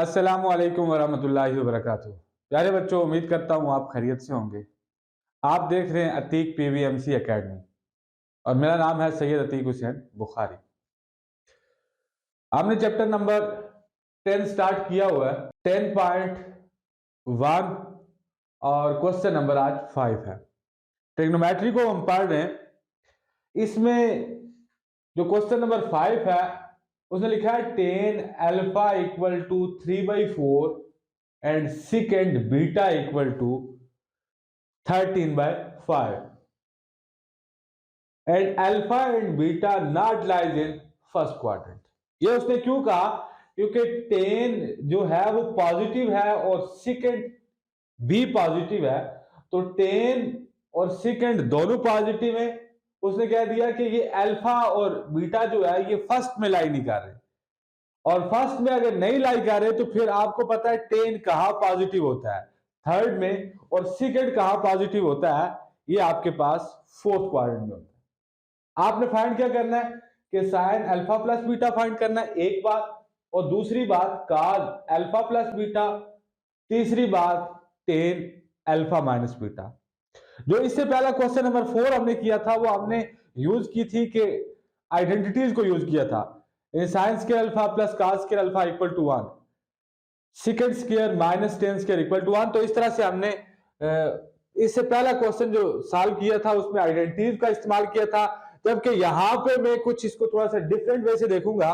अस्सलामु अलैकुम वरहमतुल्लाहि वबरकातुहू। प्यारे बच्चों, उम्मीद करता हूँ आप खैरियत से होंगे। आप देख रहे हैं अतीक पीवीएमसी एकेडमी और मेरा नाम है सैयद अतीक हुसैन बुखारी। हमने चैप्टर नंबर 10 स्टार्ट किया हुआ है, 10.1 और क्वेश्चन नंबर आज 5 है। ट्रिग्नोमेट्री को हम पढ़ रहे हैं। इसमें जो क्वेश्चन नंबर 5 है उसने लिखा है tan alpha equal to 3/4 and second beta equal to 13/5 and alpha and beta not lies in first quadrant. ये उसने क्यों कहा? क्योंकि tan जो है वो पॉजिटिव है और सेकेंड भी पॉजिटिव है, तो tan और सेकेंड दोनों पॉजिटिव है। उसने कह दिया कि ये अल्फा और बीटा जो है ये फर्स्ट में लाई नहीं कर रहे, और फर्स्ट में अगर नहीं लाई कर रहे तो फिर आपको पता है tan कहां पॉजिटिव होता है, थर्ड में, और सेकेंड कहां पॉजिटिव होता है, ये आपके पास फोर्थ क्वाड्रेंट में होता है। आपने फाइंड क्या करना है कि sign alpha plus beta find करना है, एक बात, और दूसरी बात कॉस अल्फा प्लस बीटा, तीसरी बात tan अल्फा माइनस बीटा। जो इससे पहला क्वेश्चन नंबर 4 हमने किया था वो हमने यूज की थी कि आइडेंटिटीज को यूज किया था। Sine square alpha plus cos square alpha equal to 1, second square minus tan square equal to 1। तो इस तरह से हमने इससे पहला क्वेश्चन जो सॉल्व किया था उसमें आइडेंटिटीज का इस्तेमाल किया था, जबकि यहां पे मैं कुछ इसको थोड़ा सा डिफरेंट वे से देखूंगा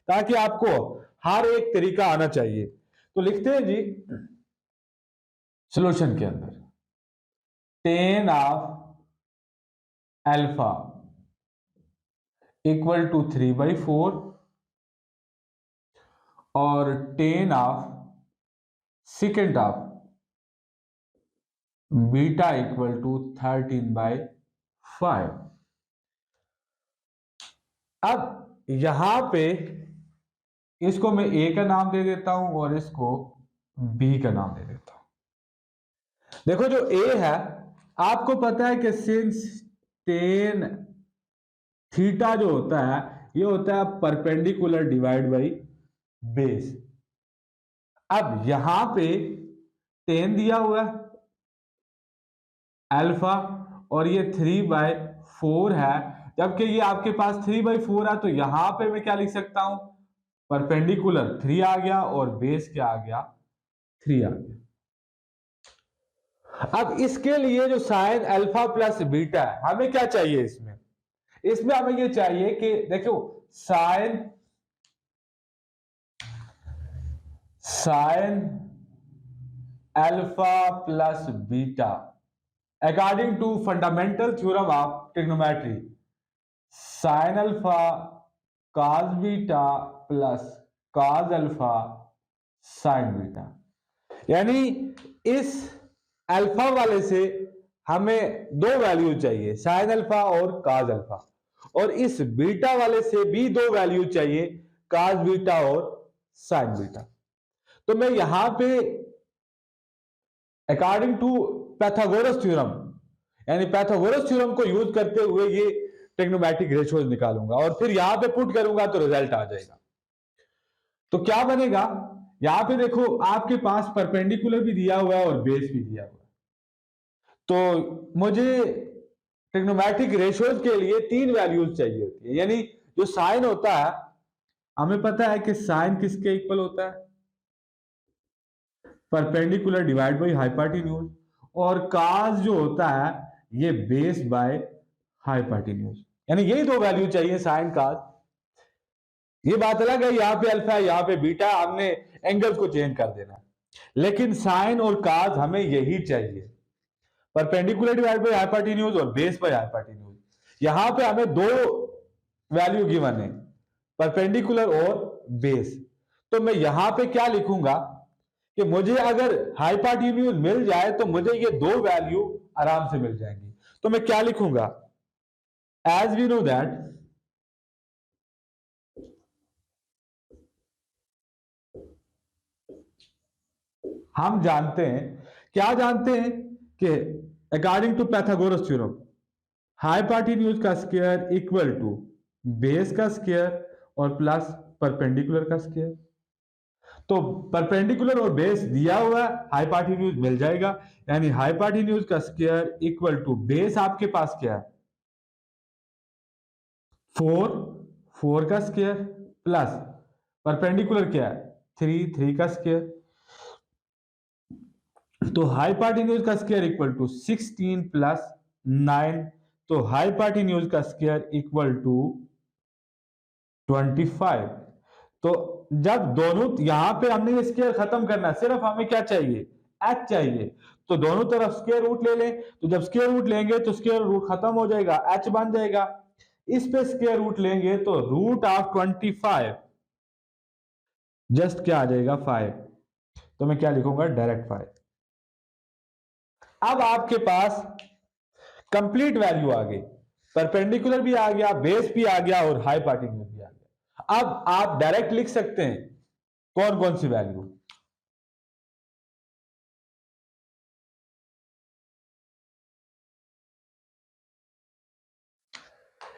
ताकि आपको हर एक तरीका आना चाहिए। तो लिखते हैं जी सॉल्यूशन के अंदर tan of alpha equal to 3/4 और tan of second of beta equal to 13/5। अब यहां पे इसको मैं ए का नाम दे देता हूं और इसको बी का नाम दे देता हूं। देखो जो ए है, आपको पता है कि सिंस tan थीटा जो होता है ये होता है परपेंडिकुलर डिवाइड बाई बेस। अब यहां पे tan दिया हुआ है अल्फा और ये 3/4 है, जबकि ये आपके पास 3/4 है, तो यहां पे मैं क्या लिख सकता हूं, परपेंडिकुलर 3 आ गया और बेस क्या आ गया, 3 आ गया। अब इसके लिए जो साइन अल्फा प्लस बीटा है हमें क्या चाहिए, इसमें हमें ये चाहिए कि देखो sine alpha plus beta according to fundamental theorem of trigonometry, sine alpha cos beta plus cos alpha sine beta. यानी इस अल्फा वाले से हमें दो वैल्यू चाहिए, साइन अल्फा और कॉस अल्फा, और इस बीटा वाले से भी दो वैल्यू चाहिए, कॉस बीटा और साइन बीटा। तो मैं यहां पे अकॉर्डिंग टू पैथागोरस थ्योरम यानी पैथागोरस थ्योरम को यूज करते हुए ये ट्रिग्नोमेट्रिक रेशियोज निकालूंगा और फिर यहां पे पुट करूंगा तो रिजल्ट आ जाएगा। तो क्या बनेगा, यहां पे देखो आपके पास परपेंडिकुलर भी दिया हुआ है और बेस भी दिया हुआ है, तो मुझे ट्रिग्नोमेट्रिक रेशियोज के लिए तीन वैल्यूज चाहिए होती है। यानी जो साइन होता है हमें पता है कि साइन किसके इक्वल होता है, परपेंडिकुलर डिवाइड बाई हाइपोटेन्यूज, और कॉस जो होता है ये बेस बाय हाइपोटेन्यूज। यानी यही दो वैल्यू चाहिए, साइन कॉस। ये बात अलग है यहाँ पे अल्फा है यहाँ पे बीटा, हमने एंगल्स को चेंज कर देना, लेकिन साइन और कॉस हमें यही चाहिए, परपेंडिकुलर डिवाइड बाय हाइपोटेन्यूज और बेस बाय हाइपोटेन्यूज। यहां पे हमें दो वैल्यू गिवन है, परपेंडिकुलर और बेस। तो मैं यहां पे क्या लिखूंगा कि मुझे अगर हाइपोटेन्यूज मिल जाए तो मुझे ये दो वैल्यू आराम से मिल जाएंगी। तो मैं क्या लिखूंगा, एज वी नो दैट हम जानते हैं, क्या जानते हैं कि according to Pythagoras theorem hypotenuse का स्क्वायर इक्वल टू बेस का स्क्वायर और प्लस परपेंडिकुलर का स्क्वायर। तो परपेंडिकुलर और बेस दिया हुआ है, हाइपोटेन्यूज मिल जाएगा, यानी हाइपोटेन्यूज का स्क्वायर इक्वल टू बेस आपके पास क्या है 4 का स्क्वायर प्लस परपेंडिकुलर क्या है 3 का स्क्वायर, तो हाइपोटेन्यूज का स्क्वायर इक्वल टू 16 प्लस 9, तो हाइपोटेन्यूज का स्क्वायर इक्वल टू 25। तो जब दोनों यहां पे हमने ये स्क्वायर खत्म करना है, सिर्फ हमें क्या चाहिए h चाहिए, तो दोनों तरफ स्क्वायर रूट ले लें, तो जब स्क्वायर रूट लेंगे तो स्क्वायर रूट खत्म हो जाएगा, h बन जाएगा, इस पे स्क्वायर रूट लेंगे तो रूट ऑफ 25 जस्ट क्या आ जाएगा 5, तो मैं क्या लिखूंगा डायरेक्ट 5। अब आपके पास कंप्लीट वैल्यू आ गई, परपेंडिकुलर भी आ गया, बेस भी आ गया और हाइपोटेन्यूज भी आ गया। अब आप डायरेक्ट लिख सकते हैं कौन कौन सी वैल्यू,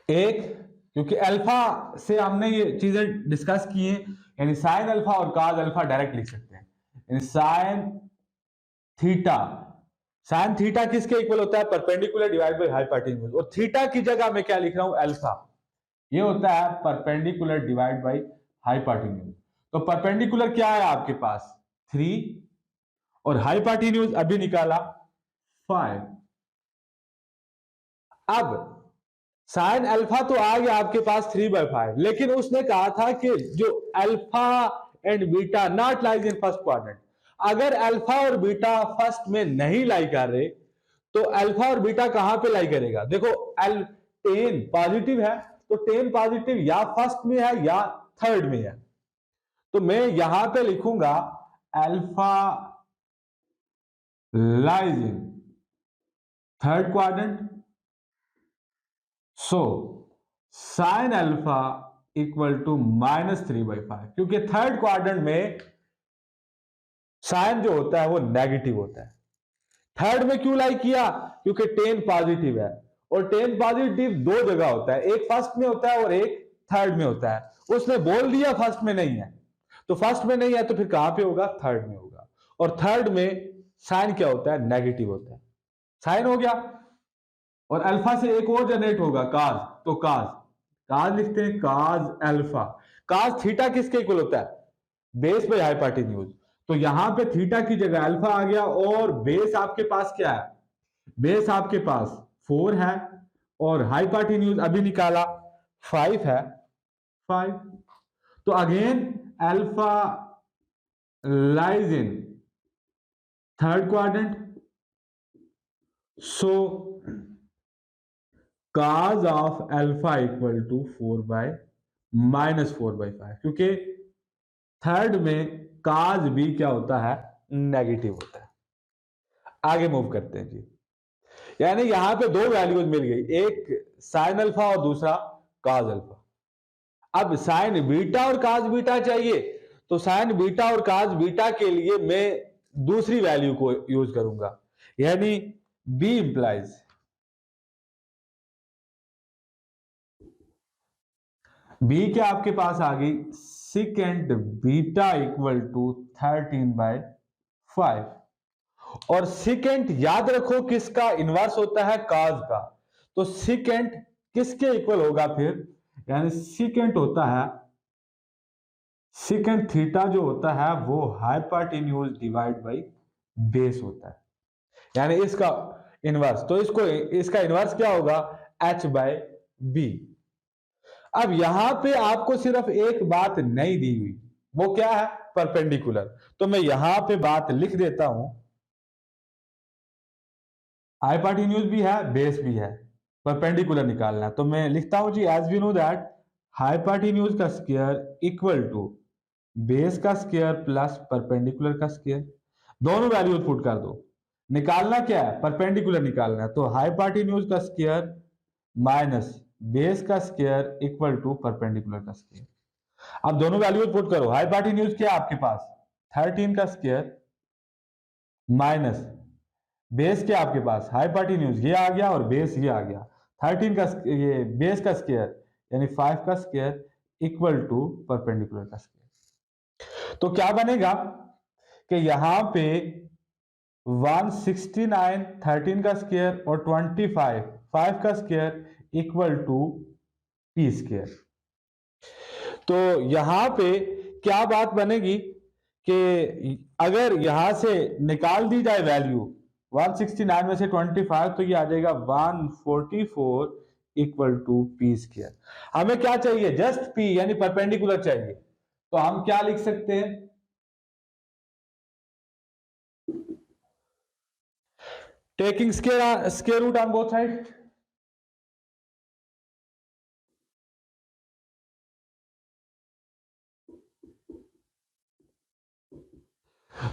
एक, क्योंकि अल्फा से हमने ये चीजें डिस्कस की हैं, यानी साइन अल्फा और काज अल्फा डायरेक्ट लिख सकते हैं, यानी साइन थीटा किसके इक्वल होता है परपेंडिकुलर डिवाइड बाय हाइपोटेन्यूज, और थीटा की जगह मैं क्या लिख रहा हूं अल्फा, ये होता है परपेंडिकुलर डिवाइड बाय हाइपोटेन्यूज। तो परपेंडिकुलर क्या है आपके पास 3 और हाइपोटेन्यूज अभी निकाला 5। अब साइन अल्फा तो आ गया आपके पास 3/5, लेकिन उसने कहा था कि जो alpha and beta not lies in first quadrant, अगर अल्फा और बीटा फर्स्ट में नहीं लाई कर रहे तो अल्फा और बीटा कहां पे लाई करेगा, देखो टेन पॉजिटिव है तो टेन पॉजिटिव या फर्स्ट में है या थर्ड में है, तो मैं यहां पे लिखूंगा alpha lies in third quadrant, so sine alpha equal to -3/5, क्योंकि थर्ड क्वाड्रेंट में साइन जो होता है वो नेगेटिव होता है। थर्ड में क्यों लाई किया, क्योंकि टेन पॉजिटिव है, और टेन पॉजिटिव दो जगह होता है, एक फर्स्ट में होता है और एक थर्ड में होता है। उसने बोल दिया फर्स्ट में नहीं है, तो फर्स्ट में नहीं है तो फिर कहां पे होगा थर्ड में होगा, और थर्ड में साइन क्या होता है नेगेटिव होता है, साइन हो गया, और अल्फा से एक और जनरेट होगा काज, तो काज लिखते हैं काज अल्फा, काज थीटा किसके इक्वल होता है बेस बाय हाइपोटेन्यूज, तो यहां पे थीटा की जगह अल्फा आ गया, और बेस आपके पास क्या है, बेस आपके पास 4 है, और हाइपोटेन्यूज अभी निकाला 5 है 5, तो again alpha lies in third quadrant, so cos of alpha equal to 4/-4/5, क्योंकि थर्ड में cos भी क्या होता है नेगेटिव होता है। आगे मूव करते हैं जी, यानी यहां पे दो वैल्यूज मिल गई, एक साइन अल्फा और दूसरा cos अल्फा। अब साइन बीटा और cos बीटा चाहिए, तो साइन बीटा और cos बीटा के लिए मैं दूसरी वैल्यू को यूज करूंगा, यानी बी इंप्लाइज बी क्या आपके पास आ गई सेकेंड बीटा इक्वल टू 13/5, और सेकेंड याद रखो किसका इनवर्स होता है काज का, तो सेकेंड किसके इक्वल होगा फिर, यानी सेकेंड होता है सेकेंड थीटा जो होता है वो हाइपोटेन्यूज डिवाइड बाय बेस होता है, यानी इसका इनवर्स, तो इसका इनवर्स क्या होगा h/b। अब यहां पे आपको सिर्फ एक बात नहीं दी हुई, वो क्या है परपेंडिकुलर, तो मैं यहां पे बात लिख देता हूं, हाइपोटेन्यूज भी है बेस भी है, परपेंडिकुलर निकालना है, तो मैं लिखता हूं जी as we know that hypotenuse का स्क्वायर इक्वल टू बेस का स्क्वायर प्लस परपेंडिकुलर का स्क्वायर, दोनों वैल्यूज पुट कर दो, निकालना क्या है परपेंडिकुलर निकालना है, तो हाइपोटेन्यूज का स्क्वायर माइनस बेस का स्क्वायर इक्वल टू परपेंडिकुलर का स्क्वायर। अब दोनों वैल्यूज पुट करो, हाइपोटेन्यूज क्या है आपके पास 13 का स्क्वायर माइनस बेस क्या आपके पास हाइपोटेन्यूज ये आ गया और बेस ये आ गया, 13 का ये बेस का स्क्वायर यानी 5 का स्क्वायर इक्वल टू परपेंडिकुलर का स्क्वायर। तो क्या बनेगा कि यहां पे 169 13 का स्क्वायर और 25 5 का square equal to P square. तो यहां पे क्या बात बनेगी कि अगर यहां से निकाल दी जाए वैल्यू 169 में से 25, तो ये आ जाएगा 144 इक्वल टू पी स्क्वायर। हमें क्या चाहिए? जस्ट पी यानी परपेंडिकुलर चाहिए। तो हम क्या लिख सकते हैं? Taking square root on both side.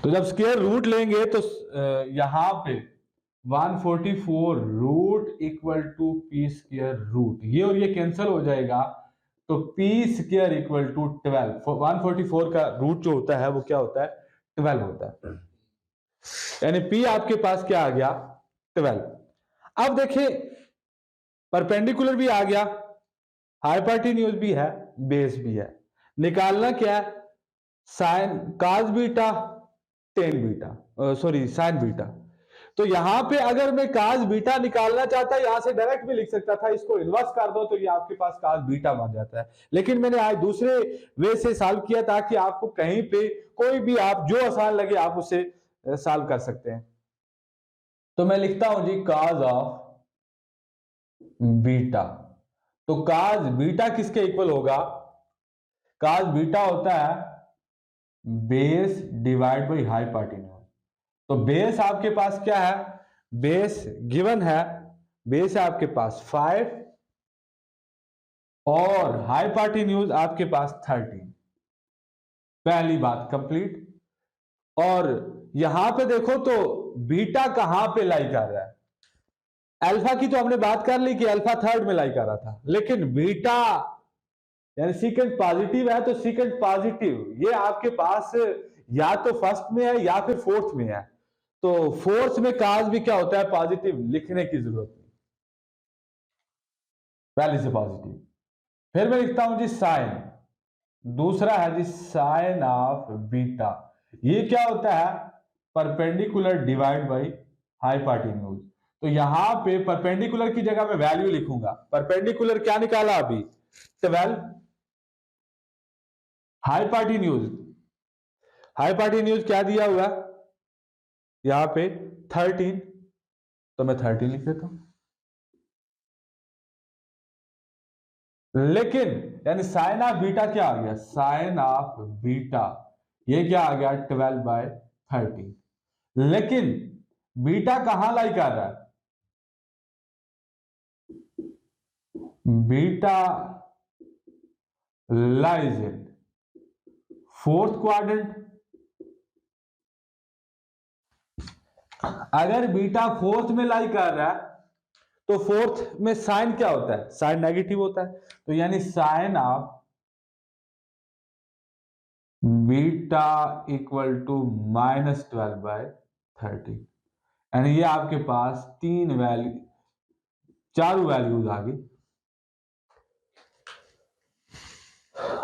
तो जब स्क्वायर रूट लेंगे तो यहां पे 144 root equal to P square root, ये और ये कैंसिल हो जाएगा, तो पी स्क्वायर इक्वल टू 12। 144 का रूट जो होता है वो क्या होता है? 12 होता है। यानी पी आपके पास क्या आ गया? 12। अब देखिए परपेंडिकुलर भी आ गया, हाइपोटेन्यूज भी है, बेस भी है। निकालना क्या है? Sine cos beta tan beta, sorry sine beta. तो यहां पे अगर मैं काज बीटा निकालना चाहता, यहां से डायरेक्ट भी लिख सकता था, इसको इन्वर्स कर दो तो ये आपके पास काज बीटा बन जाता है। लेकिन मैंने आज दूसरे वे से सॉल्व किया ताकि आपको कहीं पे कोई भी आप जो आसान लगे आप उसे सॉल्व कर सकते हैं। तो मैं लिखता हूं जी काज ऑफ बीटा। तो काज बीटा किसके इक्वल होगा? काज बीटा होता है बेस डिवाइड बाई हाइपोटेन्यूज। तो बेस आपके पास क्या है? बेस गिवन है, बेस है आपके पास 5 और हाइपोटेन्यूज आपके पास 13। पहली बात कंप्लीट। और यहां पे देखो तो बीटा कहां पे लाई कर रहा है? अल्फा की तो हमने बात कर ली कि अल्फा थर्ड में लाई कर रहा था, लेकिन बीटा यानी सीकेंट पॉजिटिव है, तो सीकेंट पॉजिटिव ये आपके पास या तो फर्स्ट में है या फिर फोर्थ में है। तो फोर्थ में काज भी क्या होता है? पॉजिटिव। लिखने की जरूरत नहीं, पहले से पॉजिटिव। फिर मैं लिखता हूं जी साइन। दूसरा है जी साइन ऑफ बीटा। ये क्या होता है? Perpendicular divide by hypotenuse. तो यहां पे परपेंडिकुलर की जगह मैं वैल्यू लिखूंगा। परपेंडिकुलर क्या निकाला अभी? 12। हाइपोटेन्यूज, हाइपोटेन्यूज क्या दिया हुआ यहां पे? 13। तो मैं 13 लिख देता हूं। लेकिन यानी साइन ऑफ बीटा क्या आ गया? साइन ऑफ बीटा ये क्या आ गया? 12/13। लेकिन बीटा कहां लाई कर रहा है? Beta lies in fourth quadrant. अगर बीटा फोर्थ में लाई कर रहा है तो फोर्थ में साइन क्या होता है? साइन नेगेटिव होता है। तो यानी sine of beta equal to -12/13। यानी ये आपके पास चारों वैल्यूज आ गई।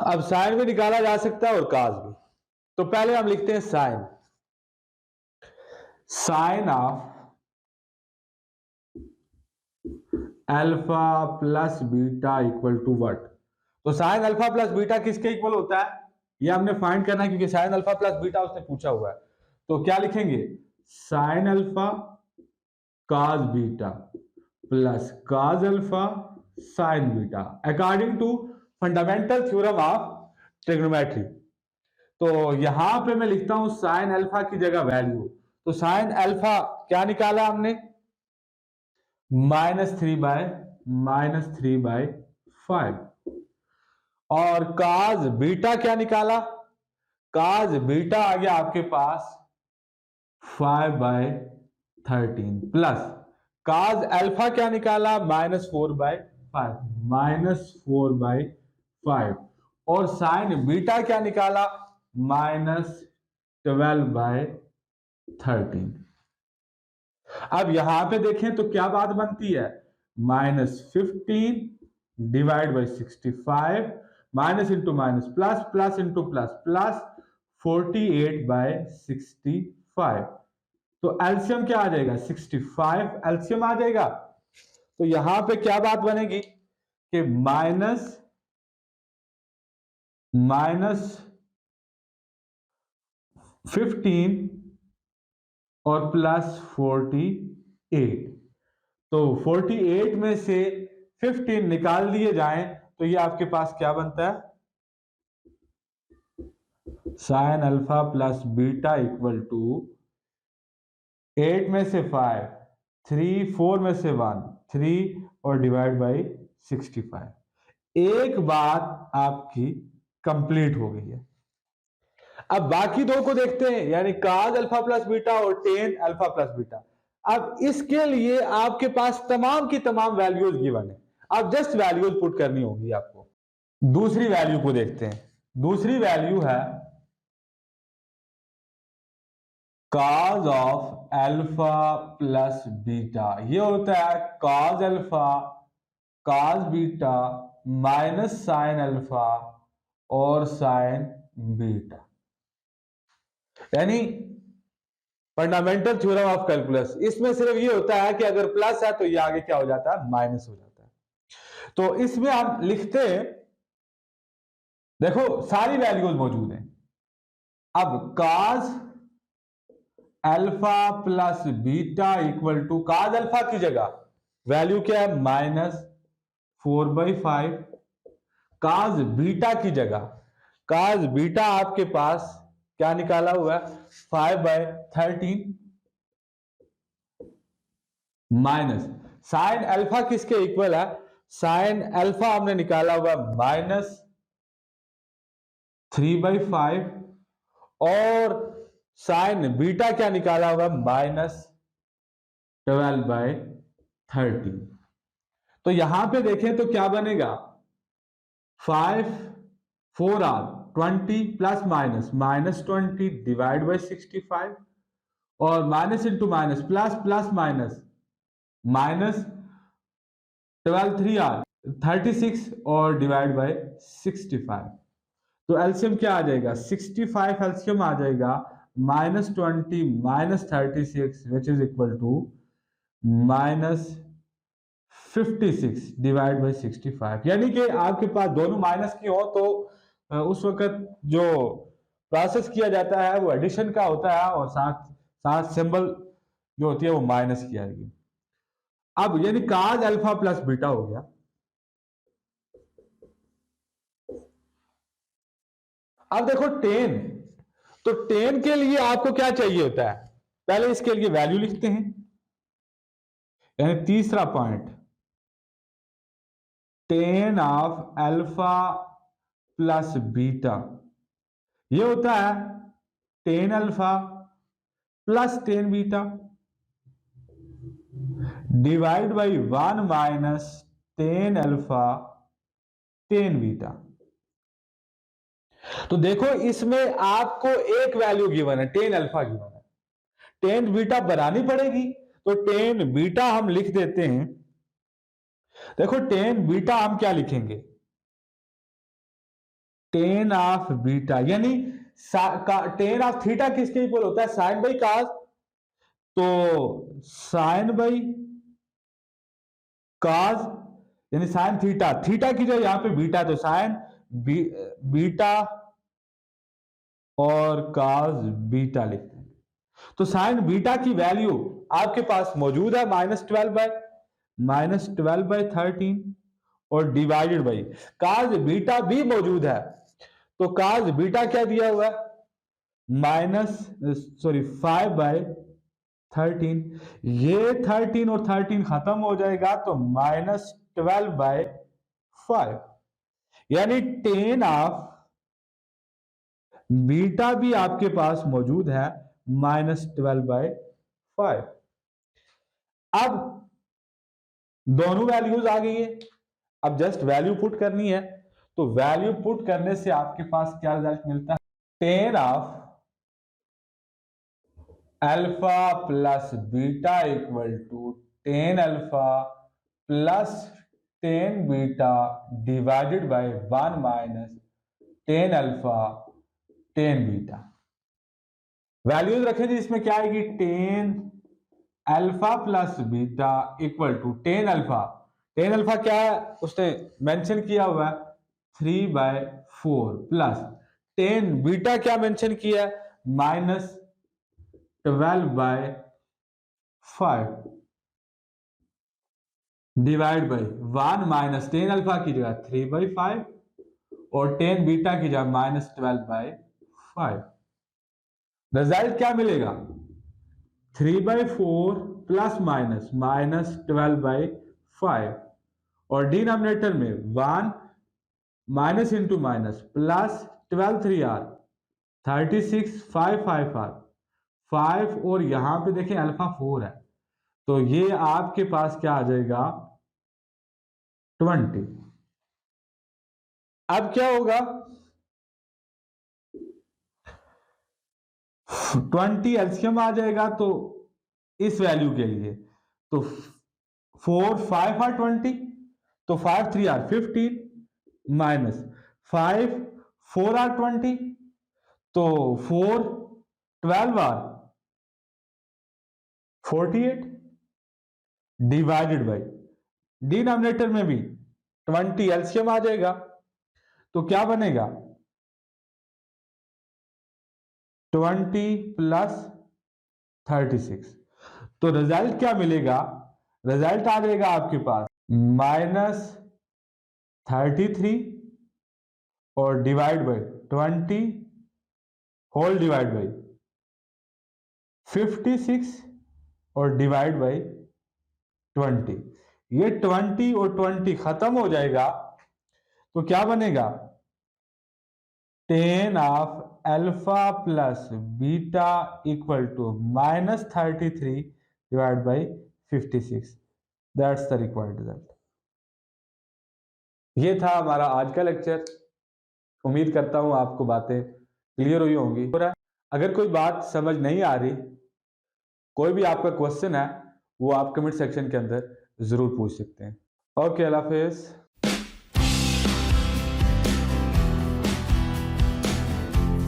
अब साइन भी निकाला जा सकता है और काज भी। तो पहले हम लिखते हैं sine. Sine of alpha plus beta equal to what? तो साइन अल्फा प्लस बीटा किसके इक्वल होता है? ये हमने फाइंड करना है, क्योंकि साइन अल्फा प्लस बीटा उसने पूछा हुआ है। तो क्या लिखेंगे? Sine alpha cos beta plus cos alpha sine beta according to fundamental theorem of trigonometry. तो यहां पे मैं लिखता हूं साइन अल्फा की जगह वैल्यू। तो साइन अल्फा क्या निकाला हमने? -3/5। और काज बीटा क्या निकाला? काज बीटा आ गया आपके पास 5/13 प्लस काज अल्फा क्या निकाला? -4/5 और साइन बीटा क्या निकाला? -12/13। अब यहां पे देखें तो क्या बात बनती है? -15 divide by 65, minus into minus plus, plus into plus plus, 48/65। तो एलसीएम क्या आ जाएगा? 65 एलसीएम आ जाएगा। तो यहां पे क्या बात बनेगी कि माइनस 15 और +48। तो 48 में से 15 निकाल दिए जाएं तो ये आपके पास क्या बनता है? Sine alpha plus beta equal to 8 में से 5, 3, 4 में से 1, 3 और डिवाइड बाई 65। एक बात आपकी कंप्लीट हो गई है। अब बाकी दो को देखते हैं, यानी काज अल्फा प्लस बीटा और टेन अल्फा प्लस बीटा। अब इसके लिए आपके पास तमाम की तमाम वैल्यूज गिवन है, अब जस्ट वैल्यूज पुट करनी होगी आपको। दूसरी वैल्यू को देखते हैं। दूसरी वैल्यू है cos of alpha plus beta. ये होता है cos alpha cos beta minus sign alpha और साइन बीटा, यानी फंडामेंटल थ्योरम ऑफ कैलकुलस। इसमें सिर्फ ये होता है कि अगर प्लस है तो ये आगे क्या हो जाता है? माइनस हो जाता है। तो इसमें हम लिखते हैं, देखो सारी वैल्यूज मौजूद हैं। अब cos alpha plus beta equal to cos alpha की जगह वैल्यू क्या है? -4/5। cos बीटा की जगह cos बीटा आपके पास क्या निकाला हुआ है? 5/13 माइनस साइन अल्फा किसके इक्वल है? साइन अल्फा हमने निकाला हुआ -3/5 और साइन बीटा क्या निकाला हुआ? -12/13। तो यहां पे देखें तो क्या बनेगा? 5 4 are 20 plus minus -20 divide by 65 और minus into minus plus plus minus -12 3 are 36 और डिवाइड बाई 65। तो एलसीएम क्या आ जाएगा? 65 एलसीएम आ जाएगा -20 -36 which is equal to -56 divide by 65। यानी कि आपके पास दोनों माइनस की हो तो उस वक्त जो प्रोसेस किया जाता है वो एडिशन का होता है और साथ साथ सिंबल जो होती है वो माइनस की आएगी। अब यानी काज अल्फा प्लस बीटा हो गया। अब देखो टेन, तो टेन के लिए आपको क्या चाहिए होता है? पहले इसके लिए वैल्यू लिखते हैं, यानी तीसरा point ten of alpha plus beta, ये होता है ten alpha plus tan beta divide by 1 minus tan alpha tan beta. तो देखो इसमें आपको एक वैल्यू गिवन है, टेन अल्फा गिवन है, टेन बीटा बनानी पड़ेगी। तो टेन बीटा हम लिख देते हैं। देखो टेन बीटा हम क्या लिखेंगे? टेन ऑफ बीटा यानी टेन ऑफ थीटा किसके इक्वल होता है? साइन बाई कास। तो साइन बाई कास यानी साइन थीटा, थीटा की जो यहां पे बीटा, तो साइन बीटा और कास बीटा लिखते हैं। तो साइन बीटा की वैल्यू आपके पास मौजूद है -12/13 और डिवाइडेड बाई काज बीटा भी मौजूद है। तो काज बीटा क्या दिया हुआ है? 5/13। ये 13 और 13 खत्म हो जाएगा तो -12/5, यानी टेन ऑफ बीटा भी आपके पास मौजूद है -12/5। अब दोनों वैल्यूज आ गई है, अब जस्ट वैल्यू पुट करनी है। तो वैल्यू पुट करने से आपके पास क्या रिजल्ट मिलता है? Tan of alpha plus beta equal to tan alpha plus tan beta divided by 1 minus tan alpha tan beta. Values रखें जी, इसमें क्या आएगी, tan alpha plus beta equal to tan alpha. Tan alpha क्या है उसने मेंशन किया हुआ है 3/4 प्लस टेन बीटा क्या मेंशन किया है -12/5 divide by 1 minus tan alpha की जगह 3/5 और टेन बीटा की जगह -12/5। रिजल्ट क्या मिलेगा 3/4 प्लस -12/5 और डिनोमिनेटर में 1 minus into minus plus 12 3 r 36 5 5 r 5 और यहां पे देखें अल्फा 4 है तो ये आपके पास क्या आ जाएगा 20। अब क्या होगा 20 एलसीएम आ जाएगा तो इस वैल्यू के लिए तो 4 5 आर 20 तो 5 3 आर 15 माइनस 5 4 आर 20 तो 4 12 आर 48 डिवाइडेड बाई डिनोमिनेटर में भी 20 एलसीएम आ जाएगा तो क्या बनेगा 20 प्लस 36 तो रिजल्ट क्या मिलेगा रिजल्ट आ जाएगा आपके पास -33 और divide by 20 whole divide by 56 और डिवाइड बाई 20। ये 20 और 20 खत्म हो जाएगा तो क्या बनेगा 10 of alpha plus beta equal to -33 divide by 56। That's the required result. ये था हमारा आज का लेक्चर। उम्मीद करता हूं आपको बातें क्लियर हुई होंगी। अगर कोई बात समझ नहीं आ रही, कोई भी आपका क्वेश्चन है, वो आप कमेंट सेक्शन के अंदर जरूर पूछ सकते हैं। ओके, अल्लाह हाफिज़।